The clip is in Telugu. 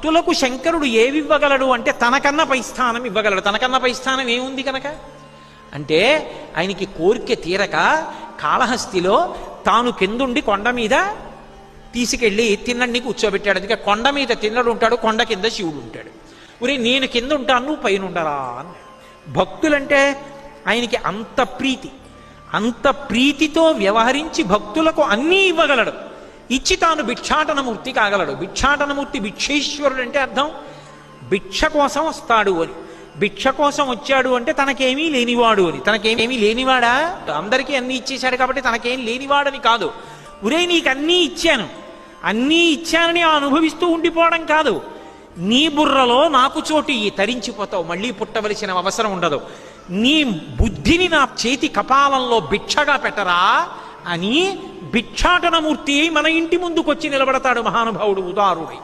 భక్తులకు శంకరుడు ఏవివ్వగలడు అంటే తనకన్నా పై స్థానం ఇవ్వగలడు. తనకన్నా పై స్థానం ఏముంది కనుక అంటే ఆయనకి కోరిక తీరక కాళహస్తిలో తాను కిందుండి కొండ మీద తీసుకెళ్ళి తిన్నడిని కూర్చోబెట్టాడు. అందుకే కొండ మీద తిన్నడు ఉంటాడు, కొండ కింద శివుడు ఉంటాడు. ఉరే నేను కింద ఉంటాను, నువ్వు పైన ఉండరా అన్నాడు. భక్తులంటే ఆయనకి అంత ప్రీతి, అంత ప్రీతితో వ్యవహరించి భక్తులకు అన్నీ ఇవ్వగలడు. ఇచ్చి తాను భిక్షాటనమూర్తి కాగలడు. భిక్షాటనమూర్తి భిక్షేశ్వరుడు అంటే అర్థం భిక్ష కోసం వస్తాడు అని. భిక్ష కోసం వచ్చాడు అంటే తనకేమీ లేనివాడు అని. తనకేమీ లేనివాడా? అందరికీ అన్నీ ఇచ్చేశాడు కాబట్టి తనకేం లేనివాడని కాదు. ఉరే నీకు అన్నీ ఇచ్చాను, అన్నీ ఇచ్చానని అనుభవిస్తూ ఉండిపోవడం కాదు. నీ బుర్రలో నాకు చోటు తరించిపోతావు, మళ్ళీ పుట్టవలసిన అవసరం ఉండదు. నీ బుద్ధిని నా చేతి కపాలంలో భిక్షగా పెట్టరా అని భిక్షాటనమూర్తి మన ఇంటి ముందుకొచ్చి నిలబడతాడు మహానుభావుడు ఉదారుడై.